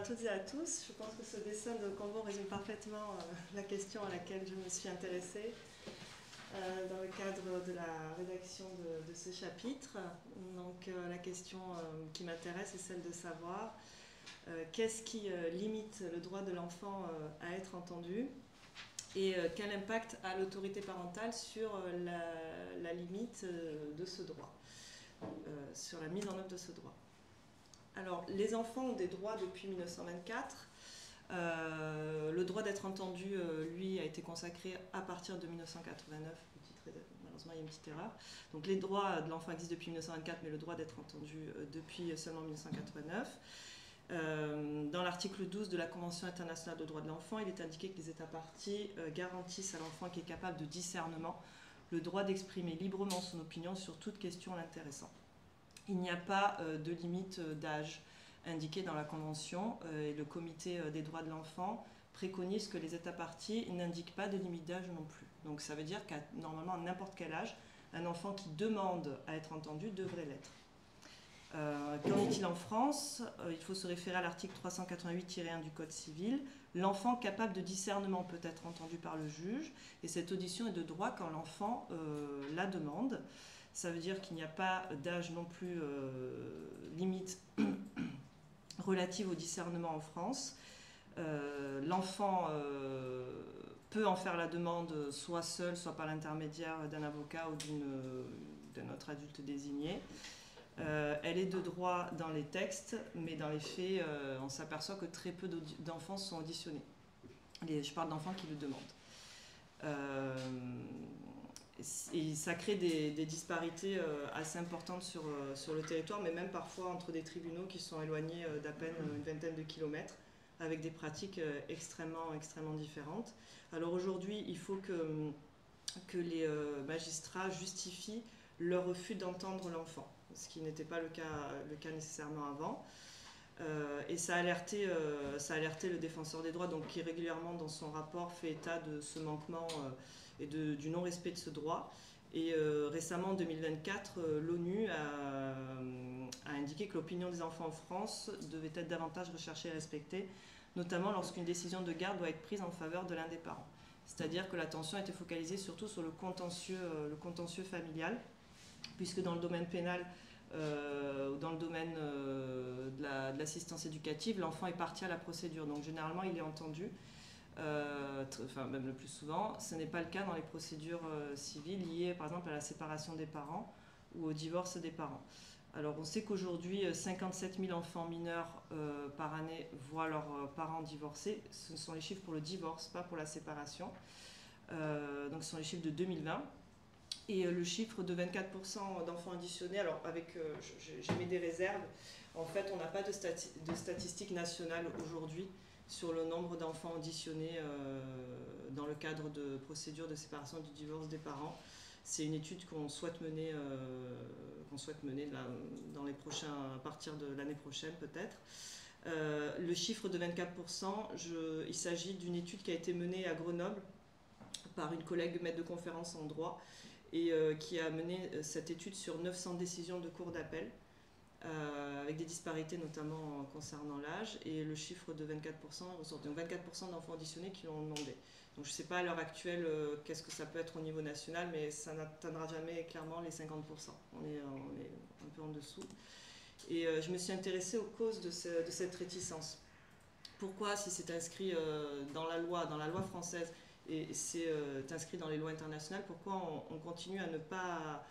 toutes et à tous. Je pense que ce dessin de Cambon résume parfaitement la question à laquelle je me suis intéressée dans le cadre de la rédaction de ce chapitre. Donc la question qui m'intéresse est celle de savoir qu'est-ce qui limite le droit de l'enfant à être entendu et quel impact a l'autorité parentale sur la limite de ce droit, sur la mise en œuvre de ce droit. Alors, les enfants ont des droits depuis 1924. Le droit d'être entendu, lui, a été consacré à partir de 1989. Malheureusement, il y a une petite erreur. Donc, les droits de l'enfant existent depuis 1924, mais le droit d'être entendu depuis seulement 1989. Dans l'article 12 de la Convention internationale des droits de l'enfant, il est indiqué que les États parties garantissent à l'enfant qui est capable de discernement le droit d'exprimer librement son opinion sur toute question l'intéressant. Il n'y a pas de limite d'âge indiquée dans la Convention et le Comité des droits de l'enfant préconise que les États parties n'indiquent pas de limite d'âge non plus. Donc ça veut dire qu'à normalement à n'importe quel âge, un enfant qui demande à être entendu devrait l'être. Qu'en est-il en France? Il faut se référer à l'article 388-1 du Code civil. L'enfant capable de discernement peut être entendu par le juge et cette audition est de droit quand l'enfant la demande. Ça veut dire qu'il n'y a pas d'âge non plus limite relative au discernement en France. L'enfant peut en faire la demande soit seul, soit par l'intermédiaire d'un avocat ou d'un autre adulte désigné. Elle est de droit dans les textes, mais dans les faits, on s'aperçoit que très peu d'enfants sont auditionnés. Je parle d'enfants qui le demandent. Et ça crée des disparités assez importantes sur le territoire, mais même parfois entre des tribunaux qui sont éloignés d'à peine une vingtaine de kilomètres, avec des pratiques extrêmement différentes. Alors aujourd'hui, il faut que les magistrats justifient leur refus d'entendre l'enfant, ce qui n'était pas le cas nécessairement avant. Et ça a alerté le défenseur des droits, donc qui régulièrement dans son rapport fait état de ce manquement et du non-respect de ce droit. Et récemment, en 2024, l'ONU a indiqué que l'opinion des enfants en France devait être davantage recherchée et respectée, notamment lorsqu'une décision de garde doit être prise en faveur de l'un des parents. C'est-à-dire que l'attention était focalisée surtout sur le contentieux familial, puisque dans le domaine pénal, ou dans le domaine de l'assistance éducative, l'enfant est partie à la procédure. Donc généralement, il est entendu, même le plus souvent. Ce n'est pas le cas dans les procédures civiles liées, par exemple, à la séparation des parents ou au divorce des parents. Alors on sait qu'aujourd'hui, 57 000 enfants mineurs par année voient leurs parents divorcer. Ce sont les chiffres pour le divorce, pas pour la séparation. Donc ce sont les chiffres de 2020. Et le chiffre de 24% d'enfants auditionnés, alors j'ai mis des réserves, en fait on n'a pas de statistiques nationales aujourd'hui sur le nombre d'enfants auditionnés dans le cadre de procédures de séparation du divorce des parents. C'est une étude qu'on souhaite mener, dans les prochains, à partir de l'année prochaine peut-être. Le chiffre de 24%, il s'agit d'une étude qui a été menée à Grenoble par une collègue maître de conférence en droit, et qui a mené cette étude sur 900 décisions de cour d'appel, avec des disparités notamment concernant l'âge, et le chiffre de 24% ressort. Donc 24% d'enfants auditionnés qui l'ont demandé. Donc je ne sais pas à l'heure actuelle qu'est-ce que ça peut être au niveau national, mais ça n'atteindra jamais clairement les 50%. On est un peu en dessous. Et je me suis intéressée aux causes de cette réticence. Pourquoi, si c'est inscrit dans la loi française, et c'est inscrit dans les lois internationales, pourquoi on continue à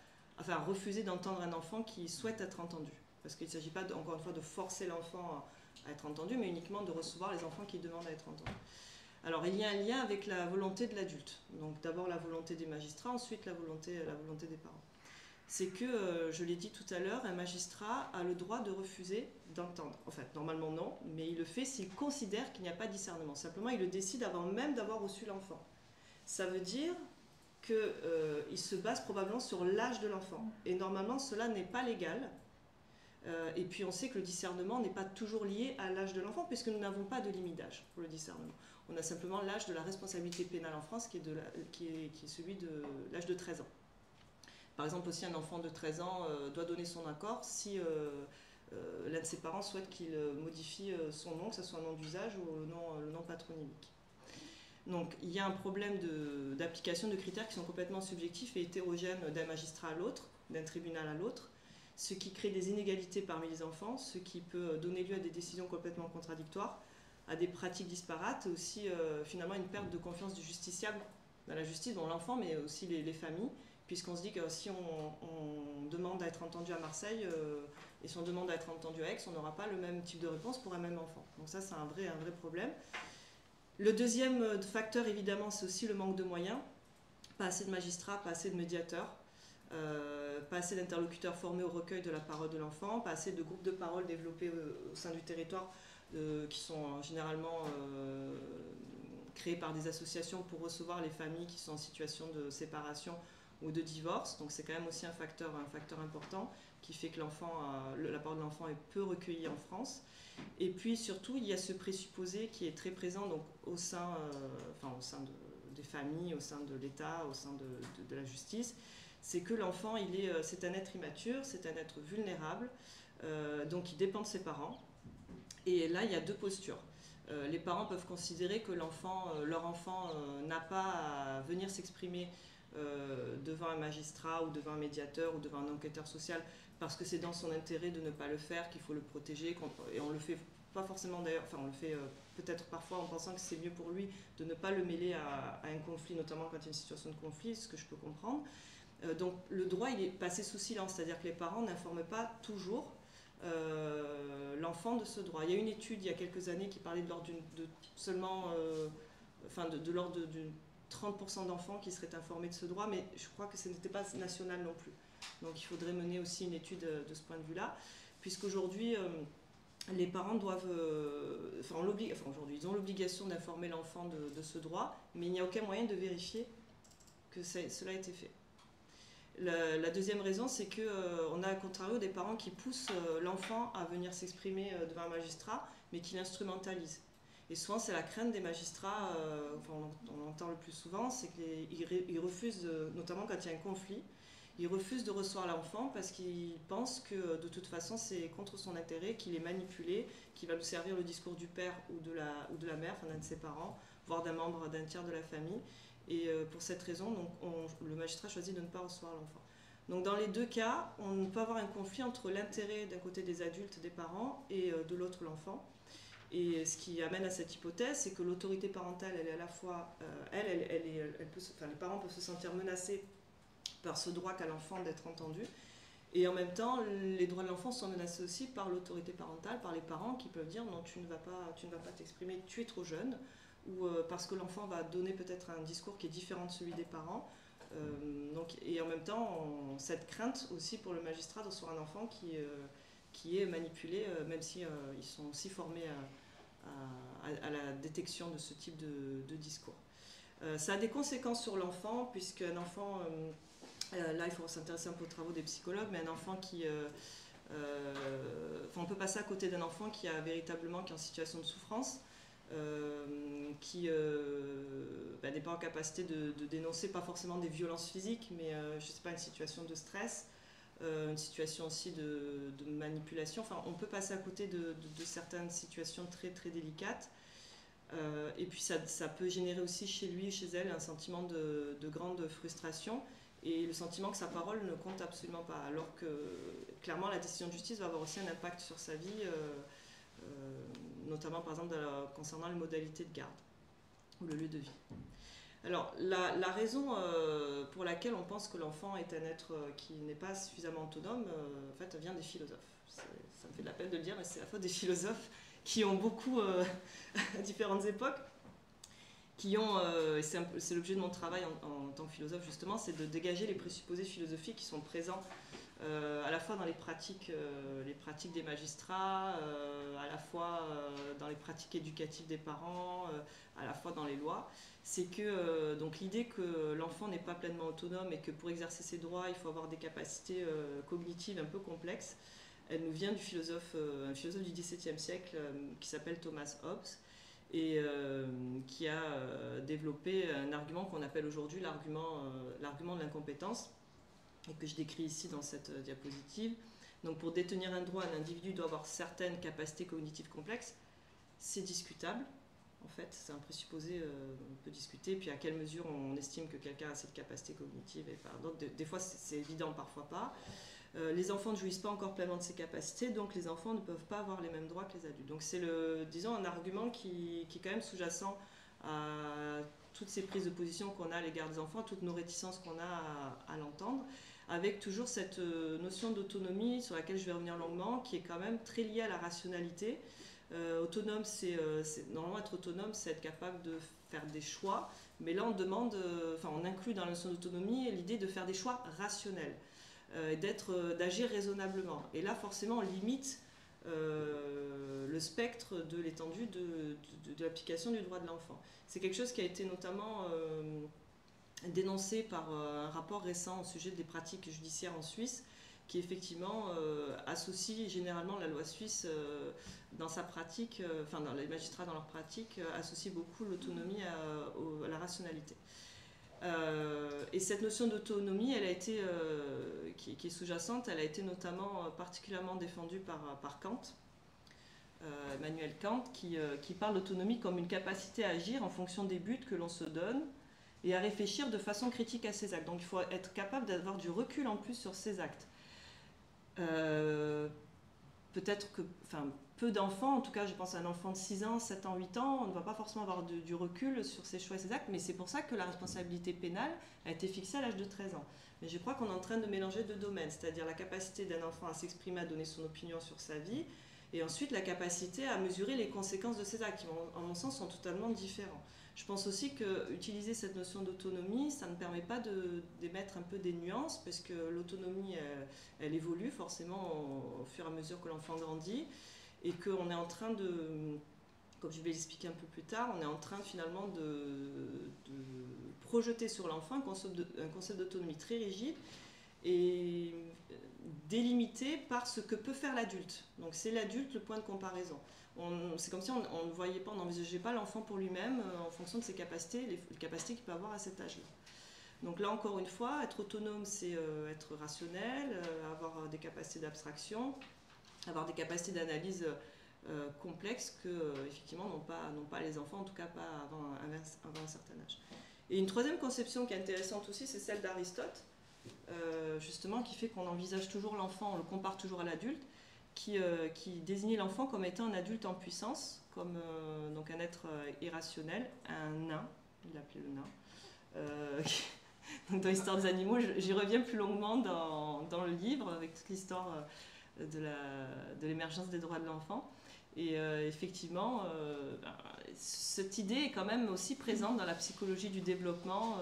refuser d'entendre un enfant qui souhaite être entendu? Parce qu'il ne s'agit pas, encore une fois, de forcer l'enfant à être entendu, mais uniquement de recevoir les enfants qui demandent à être entendus. Alors il y a un lien avec la volonté de l'adulte. Donc d'abord la volonté des magistrats, ensuite la volonté des parents. C'est que, je l'ai dit tout à l'heure, un magistrat a le droit de refuser d'entendre. En fait, normalement non, mais il le fait s'il considère qu'il n'y a pas de discernement. Simplement, il le décide avant même d'avoir reçu l'enfant. Ça veut dire qu'il se base probablement sur l'âge de l'enfant. Et normalement, cela n'est pas légal. Et puis, on sait que le discernement n'est pas toujours lié à l'âge de l'enfant, puisque nous n'avons pas de limite d'âge pour le discernement. On a simplement l'âge de la responsabilité pénale en France, qui est celui de l'âge de 13 ans. Par exemple, aussi un enfant de 13 ans doit donner son accord si l'un de ses parents souhaite qu'il modifie son nom, que ce soit un nom d'usage ou le nom patronymique. Donc il y a un problème d'application de critères qui sont complètement subjectifs et hétérogènes d'un magistrat à l'autre, d'un tribunal à l'autre, ce qui crée des inégalités parmi les enfants, ce qui peut donner lieu à des décisions complètement contradictoires, à des pratiques disparates, et aussi finalement une perte de confiance du justiciable dans la justice, dont l'enfant, mais aussi les familles, puisqu'on se dit que si on demande à être entendu à Marseille et si on demande à être entendu à Aix, on n'aura pas le même type de réponse pour un même enfant. Donc ça, c'est un vrai problème. Le deuxième facteur, évidemment, c'est aussi le manque de moyens. Pas assez de magistrats, pas assez de médiateurs, pas assez d'interlocuteurs formés au recueil de la parole de l'enfant, pas assez de groupes de parole développés au sein du territoire qui sont généralement créés par des associations pour recevoir les familles qui sont en situation de séparation ou de divorce. Donc c'est quand même aussi un facteur important qui fait que la parole de l'enfant est peu recueillie en France. Et puis surtout, il y a ce présupposé qui est très présent donc, au sein des familles, au sein de l'État, au sein de la justice, c'est que l'enfant, c'est un être immature, c'est un être vulnérable, donc il dépend de ses parents. Et là, il y a deux postures. Les parents peuvent considérer que leur enfant n'a pas à venir s'exprimer devant un magistrat ou devant un médiateur ou devant un enquêteur social parce que c'est dans son intérêt de ne pas le faire, qu'il faut le protéger, et on le fait pas forcément d'ailleurs, enfin on le fait peut-être parfois en pensant que c'est mieux pour lui de ne pas le mêler à un conflit, notamment quand il y a une situation de conflit, ce que je peux comprendre. Donc le droit il est passé sous silence, c'est-à-dire que les parents n'informent pas toujours l'enfant de ce droit. Il y a une étude il y a quelques années qui parlait de l'ordre de l'ordre de 30% d'enfants qui seraient informés de ce droit, mais je crois que ce n'était pas national non plus. Donc il faudrait mener aussi une étude de ce point de vue-là, puisqu'aujourd'hui, les parents doivent... aujourd'hui, ils ont l'obligation d'informer l'enfant de ce droit, mais il n'y a aucun moyen de vérifier que cela a été fait. La deuxième raison, c'est qu'on a à contrario des parents qui poussent l'enfant à venir s'exprimer devant un magistrat, mais qui l'instrumentalisent. Et souvent, c'est la crainte des magistrats, on l'entend le plus souvent, c'est qu'ils refusent, notamment quand il y a un conflit, ils refusent de recevoir l'enfant parce qu'ils pensent que de toute façon, c'est contre son intérêt, qu'il est manipulé, qu'il va nous servir le discours du père ou de la mère, enfin d'un de ses parents, voire d'un tiers de la famille. Et pour cette raison, donc, le magistrat choisit de ne pas recevoir l'enfant. Donc dans les deux cas, on peut avoir un conflit entre l'intérêt d'un côté des adultes, des parents, et de l'autre l'enfant. Et ce qui amène à cette hypothèse, c'est que l'autorité parentale, elle est à la fois, les parents peuvent se sentir menacés par ce droit qu'a l'enfant d'être entendu, et en même temps, les droits de l'enfant sont menacés aussi par l'autorité parentale, par les parents qui peuvent dire non, tu ne vas pas t'exprimer, tu es trop jeune, ou parce que l'enfant va donner peut-être un discours qui est différent de celui des parents. Et en même temps, cette crainte aussi pour le magistrat de recevoir un enfant qui est manipulé, même si ils sont aussi formés à la détection de ce type de discours. Ça a des conséquences sur l'enfant, puisqu'un enfant, là il faut s'intéresser un peu aux travaux des psychologues, mais un enfant on peut passer à côté d'un enfant qui est en situation de souffrance, qui n'est pas en capacité de dénoncer, pas forcément des violences physiques, mais je sais pas, une situation de stress, une situation aussi de manipulation. Enfin, on peut passer à côté de certaines situations très très délicates. Et puis ça peut générer aussi chez lui, chez elle, un sentiment de grande frustration et le sentiment que sa parole ne compte absolument pas, alors que clairement la décision de justice va avoir aussi un impact sur sa vie, notamment par exemple concernant les modalités de garde ou le lieu de vie. Alors la raison pour laquelle on pense que l'enfant est un être qui n'est pas suffisamment autonome, en fait, vient des philosophes. Ça me fait de la peine de le dire, mais c'est la faute des philosophes qui ont beaucoup, à différentes époques, c'est l'objet de mon travail en tant que philosophe justement, c'est de dégager les présupposés philosophiques qui sont présents à la fois dans les pratiques des magistrats, à la fois dans les pratiques éducatives des parents, à la fois dans les lois. C'est que donc l'idée que l'enfant n'est pas pleinement autonome et que pour exercer ses droits, il faut avoir des capacités cognitives un peu complexes, elle nous vient un philosophe du XVIIe siècle qui s'appelle Thomas Hobbes, et qui a développé un argument qu'on appelle aujourd'hui l'argument de l'incompétence, et que je décris ici dans cette diapositive. Donc pour détenir un droit, un individu doit avoir certaines capacités cognitives complexes. C'est discutable, en fait, c'est un présupposé, on peut discuter, puis à quelle mesure on estime que quelqu'un a cette capacité cognitive et pas d'autres. Des fois c'est évident, parfois pas. Les enfants ne jouissent pas encore pleinement de ces capacités, donc les enfants ne peuvent pas avoir les mêmes droits que les adultes. Donc c'est, disons, un argument qui est quand même sous-jacent à toutes ces prises de position qu'on a à l'égard des enfants, toutes nos réticences qu'on a à l'entendre, avec toujours cette notion d'autonomie sur laquelle je vais revenir longuement, qui est quand même très liée à la rationalité. Autonome, normalement être autonome, c'est être capable de faire des choix, mais là on demande, on inclut dans la notion d'autonomie l'idée de faire des choix rationnels, d'agir raisonnablement. Et là forcément on limite le spectre de l'étendue de l'application du droit de l'enfant. C'est quelque chose qui a été notamment dénoncé par un rapport récent au sujet des pratiques judiciaires en Suisse, qui effectivement associe généralement la loi suisse dans sa pratique, les magistrats dans leur pratique associent beaucoup l'autonomie à la rationalité. Et cette notion d'autonomie, elle a été, qui est sous-jacente, elle a été notamment particulièrement défendue par Kant, Emmanuel Kant, qui parle d'autonomie comme une capacité à agir en fonction des buts que l'on se donne et à réfléchir de façon critique à ses actes. Donc il faut être capable d'avoir du recul en plus sur ses actes. Peut-être que, peu d'enfants, en tout cas je pense à un enfant de 6 ans, 7 ans, 8 ans, on ne va pas forcément avoir du recul sur ses choix et ses actes, mais c'est pour ça que la responsabilité pénale a été fixée à l'âge de 13 ans. Mais je crois qu'on est en train de mélanger deux domaines, c'est-à-dire la capacité d'un enfant à s'exprimer, à donner son opinion sur sa vie, et ensuite la capacité à mesurer les conséquences de ses actes, qui, en mon sens, sont totalement différents. Je pense aussi qu'utiliser cette notion d'autonomie, ça ne permet pas d'émettre un peu des nuances, parce que l'autonomie, elle évolue forcément au fur et à mesure que l'enfant grandit, et qu'on est en train de, comme je vais l'expliquer un peu plus tard, on est en train finalement de projeter sur l'enfant un concept d'autonomie très rigide et délimité par ce que peut faire l'adulte. Donc c'est l'adulte le point de comparaison. C'est comme si on ne voyait pas, on n'envisageait pas l'enfant pour lui-même en fonction de ses capacités, les capacités qu'il peut avoir à cet âge-là. Donc là encore une fois, être autonome, c'est être rationnel, avoir des capacités d'abstraction, avoir des capacités d'analyse complexes que effectivement n'ont pas les enfants, en tout cas pas avant un certain âge. Et une troisième conception qui est intéressante aussi, c'est celle d'Aristote, justement, qui fait qu'on envisage toujours l'enfant, on le compare toujours à l'adulte, qui désignait l'enfant comme étant un adulte en puissance, comme donc un être irrationnel, un nain, il l'appelait le nain. Donc dans l'histoire des animaux, j'y reviens plus longuement dans le livre, avec toute l'histoire de l'émergence des droits de l'enfant. Et effectivement, cette idée est quand même aussi présente dans la psychologie du développement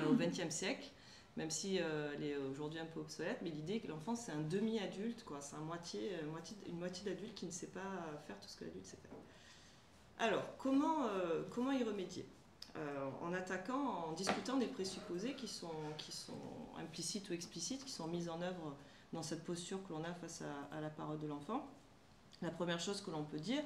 au XXe siècle, même si elle est aujourd'hui un peu obsolète, mais l'idée que l'enfant c'est un demi-adulte, quoi, c'est une moitié d'adulte qui ne sait pas faire tout ce que l'adulte sait faire. Alors, comment y remédier ? En discutant des présupposés qui sont implicites ou explicites, qui sont mis en œuvre dans cette posture que l'on a face à la parole de l'enfant. La première chose que l'on peut dire,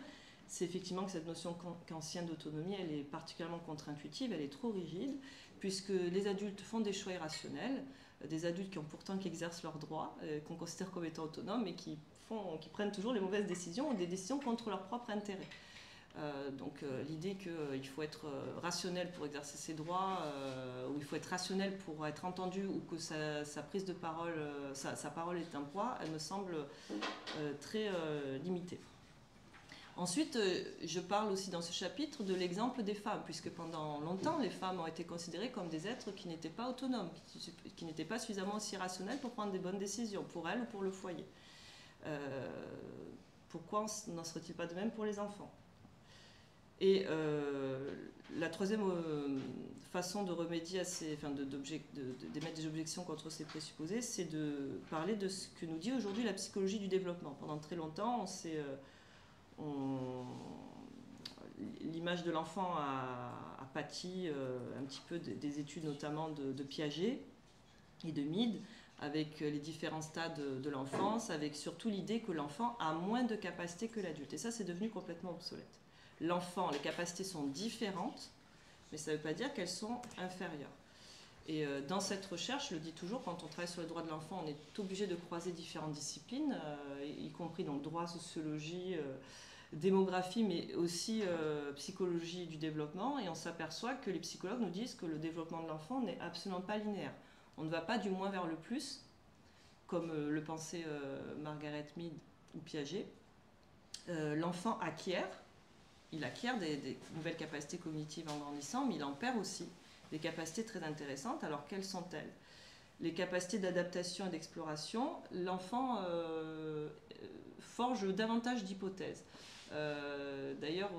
c'est effectivement que cette notion kantienne d'autonomie, elle est particulièrement contre-intuitive, elle est trop rigide, puisque les adultes font des choix irrationnels, des adultes qui exercent leurs droits, qu'on considère comme étant autonomes, et qui prennent toujours les mauvaises décisions ou des décisions contre leur propre intérêt. Donc l'idée qu'il faut être rationnel pour exercer ses droits, ou il faut être rationnel pour être entendu, ou que sa prise de parole, sa parole est un poids, elle me semble très limitée. Ensuite, je parle aussi dans ce chapitre de l'exemple des femmes, puisque pendant longtemps, les femmes ont été considérées comme des êtres qui n'étaient pas autonomes, qui n'étaient pas suffisamment aussi rationnels pour prendre des bonnes décisions, pour elles ou pour le foyer. Pourquoi n'en serait-il pas de même pour les enfants ? Et la troisième façon de remédier à d'émettre des objections contre ces présupposés, c'est de parler de ce que nous dit aujourd'hui la psychologie du développement. Pendant très longtemps, l'image de l'enfant a pâti un petit peu des études notamment de Piaget et de Mead, avec les différents stades de l'enfance, avec surtout l'idée que l'enfant a moins de capacités que l'adulte. Et ça, c'est devenu complètement obsolète. L'enfant, les capacités sont différentes, mais ça ne veut pas dire qu'elles sont inférieures. Et dans cette recherche, je le dis toujours, quand on travaille sur les droits de l'enfant, on est obligé de croiser différentes disciplines, y compris donc droit, sociologie, démographie, mais aussi psychologie du développement. Et on s'aperçoit que les psychologues nous disent que le développement de l'enfant n'est absolument pas linéaire. On ne va pas du moins vers le plus, comme le pensait Margaret Mead ou Piaget. L'enfant acquiert, il acquiert des nouvelles capacités cognitives en grandissant, mais il en perd aussi des capacités très intéressantes. Alors quelles sont-elles? Les capacités d'adaptation et d'exploration, l'enfant forge davantage d'hypothèses. D'ailleurs,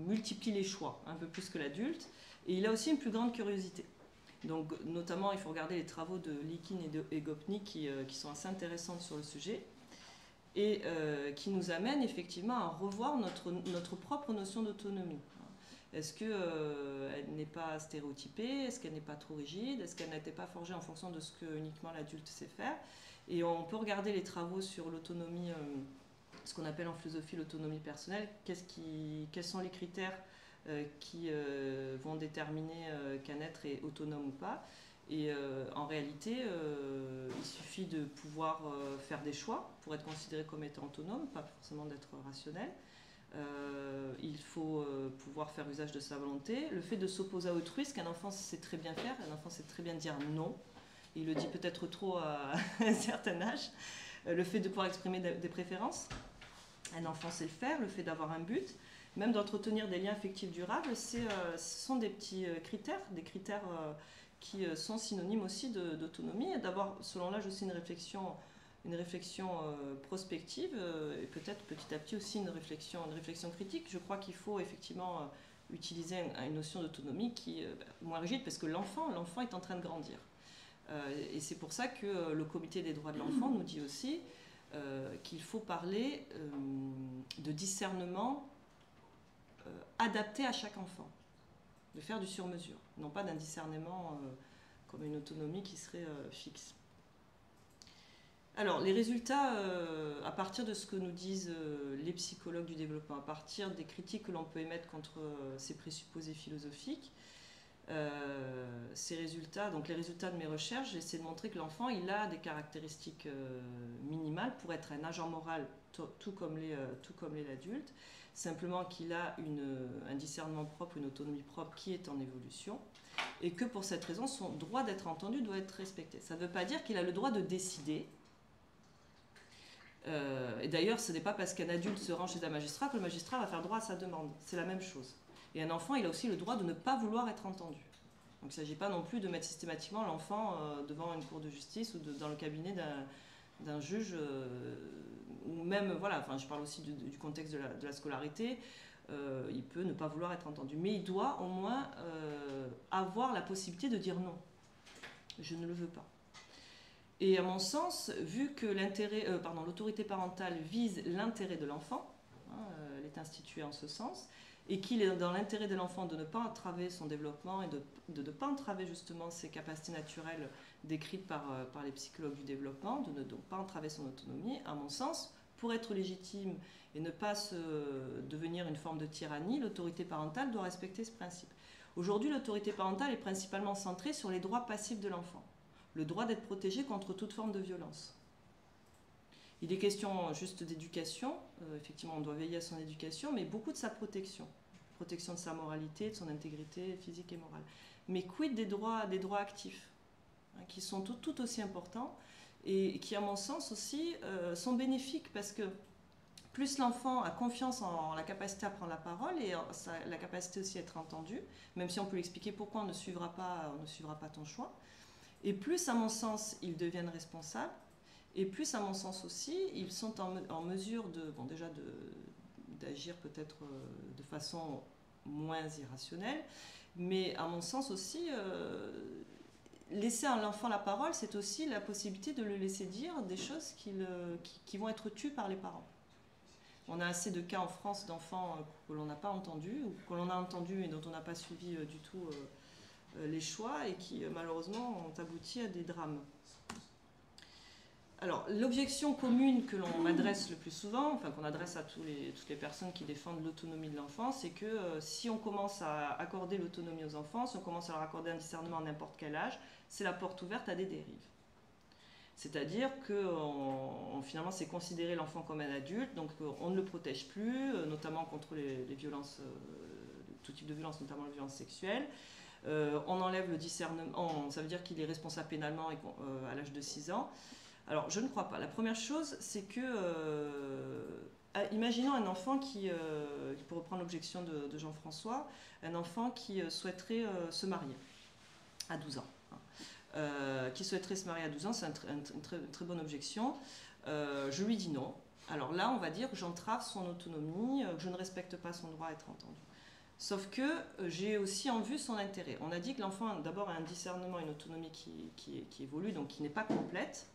multiplie les choix, un peu plus que l'adulte, et il a aussi une plus grande curiosité. Donc, notamment, il faut regarder les travaux de Likin et Gopnik qui sont assez intéressants sur le sujet, et qui nous amènent effectivement à revoir notre propre notion d'autonomie. Est-ce qu'elle n'est pas stéréotypée? Est-ce qu'elle n'est pas trop rigide? Est-ce qu'elle n'était pas forgée en fonction de ce que uniquement l'adulte sait faire? Et on peut regarder les travaux sur l'autonomie, ce qu'on appelle en philosophie l'autonomie personnelle. Quels sont les critères qui vont déterminer qu'un être est autonome ou pas? Et en réalité, il suffit de pouvoir faire des choix pour être considéré comme étant autonome, pas forcément d'être rationnel. Il faut pouvoir faire usage de sa volonté. Le fait de s'opposer à autrui, ce qu'un enfant sait très bien faire, un enfant sait très bien dire non. Il le dit peut-être trop à un certain âge. Le fait de pouvoir exprimer des préférences, un enfant sait le faire. Le fait d'avoir un but, même d'entretenir des liens affectifs durables, ce sont des petits critères, des critères qui sont synonymes aussi d'autonomie. Et d'avoir, selon l'âge, aussi une réflexion prospective et peut-être petit à petit aussi une réflexion critique. Je crois qu'il faut effectivement utiliser une notion d'autonomie qui est moins rigide parce que l'enfant est en train de grandir. Et c'est pour ça que le comité des droits de l'enfant nous dit aussi qu'il faut parler de discernement adapté à chaque enfant, de faire du sur-mesure, non pas d'un discernement comme une autonomie qui serait fixe. Alors, les résultats, à partir de ce que nous disent les psychologues du développement, à partir des critiques que l'on peut émettre contre ces présupposés philosophiques, ces résultats, donc les résultats de mes recherches, j'essaie de montrer que l'enfant, il a des caractéristiques minimales pour être un agent moral, tout comme l'est l'adulte, simplement qu'il a un discernement propre, une autonomie propre qui est en évolution, et que pour cette raison, son droit d'être entendu doit être respecté. Ça ne veut pas dire qu'il a le droit de décider. Et d'ailleurs, ce n'est pas parce qu'un adulte se rend chez un magistrat que le magistrat va faire droit à sa demande. C'est la même chose. Et un enfant, il a aussi le droit de ne pas vouloir être entendu. Donc il ne s'agit pas non plus de mettre systématiquement l'enfant devant une cour de justice ou dans le cabinet d'un juge, ou même, voilà, enfin, je parle aussi du contexte de la scolarité, il peut ne pas vouloir être entendu. Mais il doit au moins avoir la possibilité de dire non. Je ne le veux pas. Et à mon sens, vu que l'autorité parentale vise l'intérêt de l'enfant, elle est instituée en ce sens, et qu'il est dans l'intérêt de l'enfant de ne pas entraver son développement et de ne pas entraver justement ses capacités naturelles décrites par les psychologues du développement, de ne donc pas entraver son autonomie, à mon sens, pour être légitime et ne pas devenir une forme de tyrannie, l'autorité parentale doit respecter ce principe. Aujourd'hui, l'autorité parentale est principalement centrée sur les droits passifs de l'enfant. Le droit d'être protégé contre toute forme de violence. Il est question juste d'éducation, effectivement on doit veiller à son éducation, mais beaucoup de sa protection de sa moralité, de son intégrité physique et morale. Mais quid des droits actifs, qui sont tout aussi importants et qui, à mon sens aussi, sont bénéfiques parce que plus l'enfant a confiance en la capacité à prendre la parole et la capacité aussi à être entendu, même si on peut lui expliquer pourquoi on ne suivra pas ton choix, et plus, à mon sens, ils deviennent responsables, et plus, à mon sens aussi, ils sont en mesure d'agir peut-être de façon moins irrationnelle, mais à mon sens aussi, laisser à l'enfant la parole, c'est aussi la possibilité de le laisser dire des choses qui vont être tues par les parents. On a assez de cas en France d'enfants que l'on n'a pas entendus, ou que l'on a entendus et dont on n'a pas suivi du tout les choix, et qui malheureusement ont abouti à des drames. Alors, l'objection commune que l'on m'adresse le plus souvent, enfin qu'on adresse à toutes les personnes qui défendent l'autonomie de l'enfant, c'est que si on commence à accorder l'autonomie aux enfants, si on commence à leur accorder un discernement à n'importe quel âge, c'est la porte ouverte à des dérives. C'est-à-dire que finalement, c'est considérer l'enfant comme un adulte, donc on ne le protège plus, notamment contre les violences, tout type de violence, notamment les violences sexuelles. On enlève le discernement, ça veut dire qu'il est responsable pénalement à l'âge de 6 ans. Alors, je ne crois pas. La première chose, c'est que, imaginons un enfant qui, pour reprendre l'objection de Jean-François, un enfant qui souhaiterait se marier à 12 ans. Qui souhaiterait se marier à 12 ans, c'est une très bonne objection. Je lui dis non. Alors là, on va dire que j'entrave son autonomie, que je ne respecte pas son droit à être entendu. Sauf que j'ai aussi en vue son intérêt. On a dit que l'enfant, d'abord, a un discernement, une autonomie qui évolue, donc qui n'est pas complète,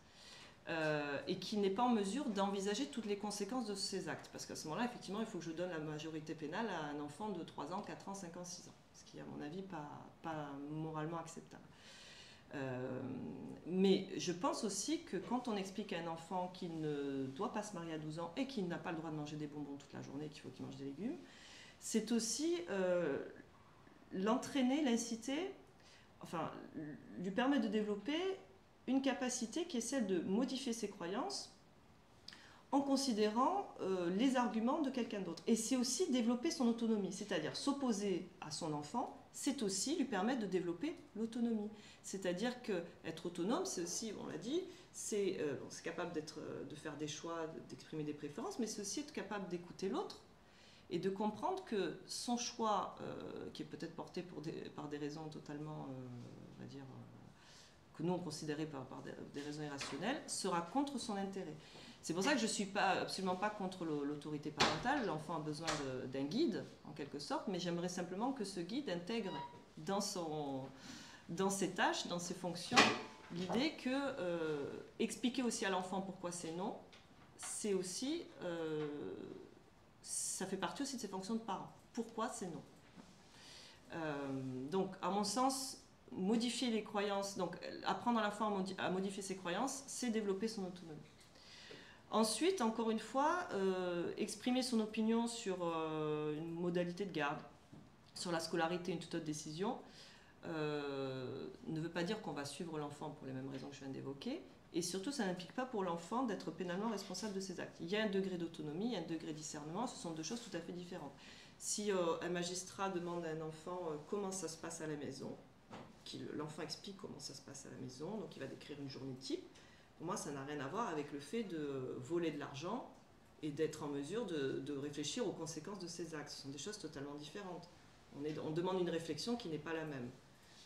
et qui n'est pas en mesure d'envisager toutes les conséquences de ses actes. Parce qu'à ce moment-là, effectivement, il faut que je donne la majorité pénale à un enfant de 3 ans, 4 ans, 5 ans, 6 ans. Ce qui est, à mon avis, pas moralement acceptable. Mais je pense aussi que quand on explique à un enfant qu'il ne doit pas se marier à 12 ans et qu'il n'a pas le droit de manger des bonbons toute la journée, qu'il faut qu'il mange des légumes, c'est aussi l'entraîner, l'inciter, enfin, lui permettre de développer une capacité qui est celle de modifier ses croyances en considérant les arguments de quelqu'un d'autre. Et c'est aussi développer son autonomie, c'est-à-dire s'opposer à son enfant, c'est aussi lui permettre de développer l'autonomie. C'est-à-dire qu'être autonome, c'est aussi, on l'a dit, c'est capable de faire des choix, d'exprimer des préférences, mais c'est aussi être capable d'écouter l'autre et de comprendre que son choix, qui est peut-être porté par des raisons totalement, on va dire, que nous on considérait par des raisons irrationnelles, sera contre son intérêt. C'est pour ça que je ne suis absolument pas contre l'autorité parentale. L'enfant a besoin d'un guide, en quelque sorte, mais j'aimerais simplement que ce guide intègre dans ses tâches, dans ses fonctions, l'idée que expliquer aussi à l'enfant pourquoi c'est non, c'est aussi, ça fait partie aussi de ses fonctions de parent. Pourquoi c'est non. Donc, à mon sens, modifier les croyances, donc apprendre à l'enfant à modifier ses croyances, c'est développer son autonomie. Ensuite, encore une fois, exprimer son opinion sur une modalité de garde, sur la scolarité, une toute autre décision, ne veut pas dire qu'on va suivre l'enfant pour les mêmes raisons que je viens d'évoquer, et surtout ça n'implique pas pour l'enfant d'être pénalement responsable de ses actes. Il y a un degré d'autonomie, il y a un degré de discernement, ce sont deux choses tout à fait différentes. Si un magistrat demande à un enfant comment ça se passe à la maison, l'enfant explique comment ça se passe à la maison, donc il va décrire une journée type, pour moi ça n'a rien à voir avec le fait de voler de l'argent et d'être en mesure de réfléchir aux conséquences de ses actes. Ce sont des choses totalement différentes. On demande une réflexion qui n'est pas la même.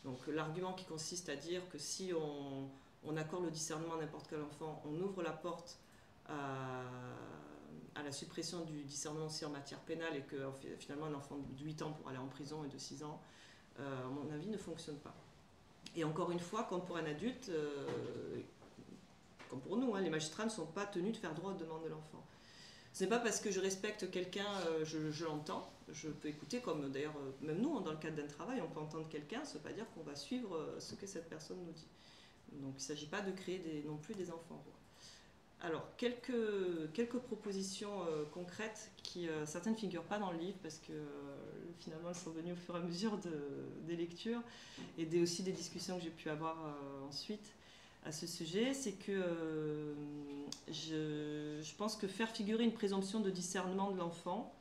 Donc l'argument qui consiste à dire que si on accorde le discernement à n'importe quel enfant, on ouvre la porte à la suppression du discernement aussi en matière pénale et que finalement un enfant de 8 ans pour aller en prison et de 6 ans, à mon avis, ne fonctionne pas. Et encore une fois, comme pour un adulte, comme pour nous, les magistrats ne sont pas tenus de faire droit aux demandes de l'enfant. Ce n'est pas parce que je respecte quelqu'un, je l'entends, je peux écouter, comme d'ailleurs, même nous, dans le cadre d'un travail, on peut entendre quelqu'un, ça ne veut pas dire qu'on va suivre ce que cette personne nous dit. Donc il ne s'agit pas de créer non plus des enfants rois. Alors, quelques propositions concrètes qui, certaines ne figurent pas dans le livre parce que finalement elles sont venues au fur et à mesure des lectures et aussi des discussions que j'ai pu avoir ensuite à ce sujet, c'est que je pense que faire figurer une présomption de discernement de l'enfant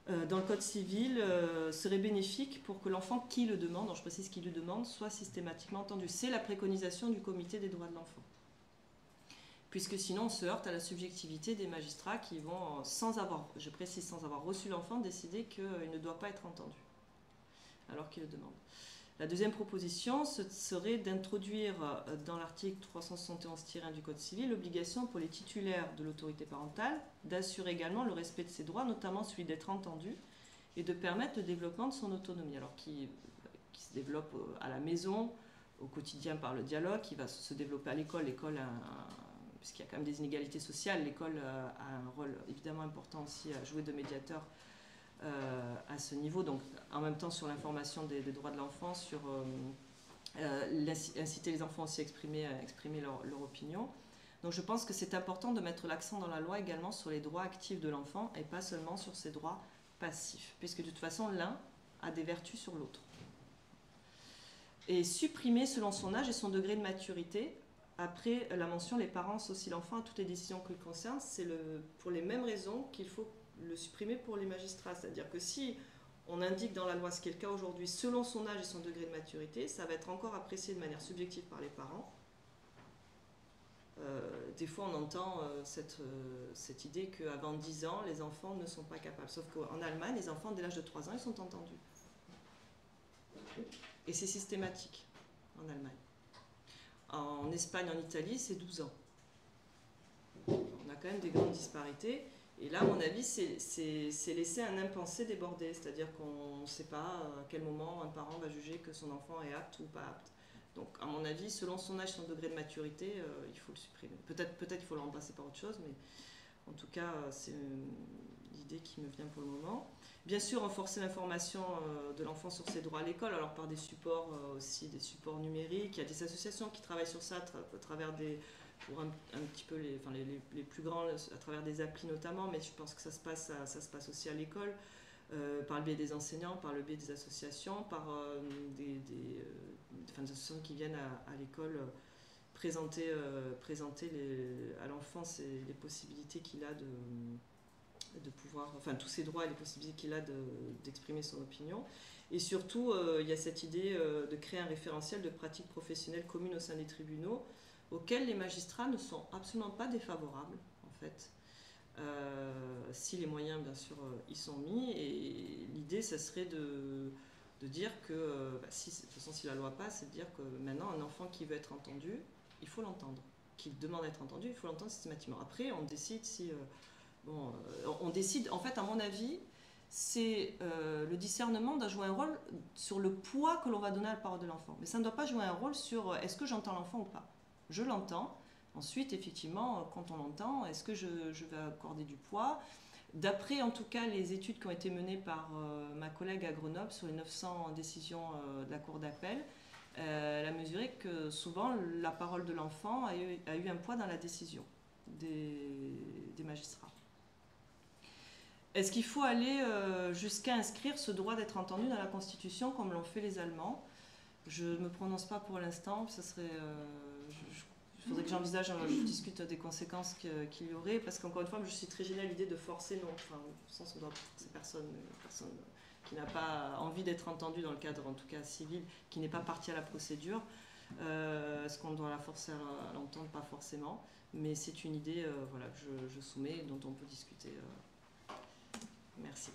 dans le code civil serait bénéfique pour que l'enfant qui le demande, je précise qui le demande, soit systématiquement entendu. C'est la préconisation du comité des droits de l'enfant. Puisque sinon on se heurte à la subjectivité des magistrats qui vont, sans avoir reçu l'enfant, décider qu'il ne doit pas être entendu, alors qu'il le demande. La deuxième proposition serait d'introduire dans l'article 371-1 du Code civil l'obligation pour les titulaires de l'autorité parentale d'assurer également le respect de ses droits, notamment celui d'être entendu, et de permettre le développement de son autonomie, alors qui se développe à la maison, au quotidien par le dialogue, qui va se développer à l'école. L'école puisqu'il y a quand même des inégalités sociales, l'école a un rôle évidemment important aussi à jouer de médiateur à ce niveau, donc en même temps sur l'information des droits de l'enfant, sur inciter les enfants aussi à exprimer leur opinion. Donc je pense que c'est important de mettre l'accent dans la loi également sur les droits actifs de l'enfant et pas seulement sur ses droits passifs, puisque de toute façon l'un a des vertus sur l'autre. Et supprimer selon son âge et son degré de maturité, après la mention les parents associent l'enfant à toutes les décisions qui le concernent, c'est pour les mêmes raisons qu'il faut le supprimer pour les magistrats. C'est-à-dire que si on indique dans la loi, ce qui est le cas aujourd'hui, selon son âge et son degré de maturité, ça va être encore apprécié de manière subjective par les parents. Des fois, on entend cette idée qu'avant 10 ans, les enfants ne sont pas capables. Sauf qu'en Allemagne, les enfants, dès l'âge de 3 ans, ils sont entendus. Et c'est systématique en Allemagne. En Espagne, en Italie, c'est 12 ans. On a quand même des grandes disparités. Et là, à mon avis, c'est laisser un impensé déborder. C'est-à-dire qu'on ne sait pas à quel moment un parent va juger que son enfant est apte ou pas apte. Donc, à mon avis, selon son âge, son degré de maturité, il faut le supprimer. Peut-être il faut le remplacer par autre chose, mais en tout cas, c'est l'idée qui me vient pour le moment. Bien sûr, renforcer l'information de l'enfant sur ses droits à l'école, alors par des supports aussi, des supports numériques. Il y a des associations qui travaillent sur ça à travers pour un petit peu les plus grands, à travers des applis notamment, mais je pense que ça se passe aussi à l'école. Par le biais des enseignants, par le biais des associations, par des associations qui viennent à l'école présenter à l'enfant les possibilités qu'il a de pouvoir, enfin tous ses droits et les possibilités qu'il a d'exprimer son opinion. Et surtout, il y a cette idée de créer un référentiel de pratiques professionnelles communes au sein des tribunaux, auxquels les magistrats ne sont absolument pas défavorables, en fait. Si les moyens, bien sûr, y sont mis. Et l'idée, ça serait de dire que, de toute façon, si la loi passe, c'est de dire que maintenant, un enfant qui veut être entendu, il faut l'entendre. Qui demande d'être entendu, il faut l'entendre systématiquement. Après, on décide si... on décide, en fait, à mon avis, c'est le discernement doit jouer un rôle sur le poids que l'on va donner à la parole de l'enfant. Mais ça ne doit pas jouer un rôle sur est-ce que j'entends l'enfant ou pas. Je l'entends. Ensuite, effectivement, quand on l'entend, est-ce que je vais accorder du poids? D'après, en tout cas, les études qui ont été menées par ma collègue à Grenoble sur les 900 décisions de la Cour d'appel, elle a mesuré que souvent, la parole de l'enfant a eu un poids dans la décision des magistrats. Est-ce qu'il faut aller jusqu'à inscrire ce droit d'être entendu dans la Constitution comme l'ont fait les Allemands? Je ne me prononce pas pour l'instant, ça serait... il faudrait que j'envisage, je discute des conséquences qu'il y aurait, parce qu'encore une fois, je suis très gênée à l'idée de forcer, non, enfin, au sens où on doit forcer personne qui n'a pas envie d'être entendue dans le cadre, en tout cas civil, qui n'est pas partie à la procédure. Est-ce qu'on doit la forcer à l'entendre? Pas forcément, mais c'est une idée voilà, que je soumets, dont on peut discuter. Merci.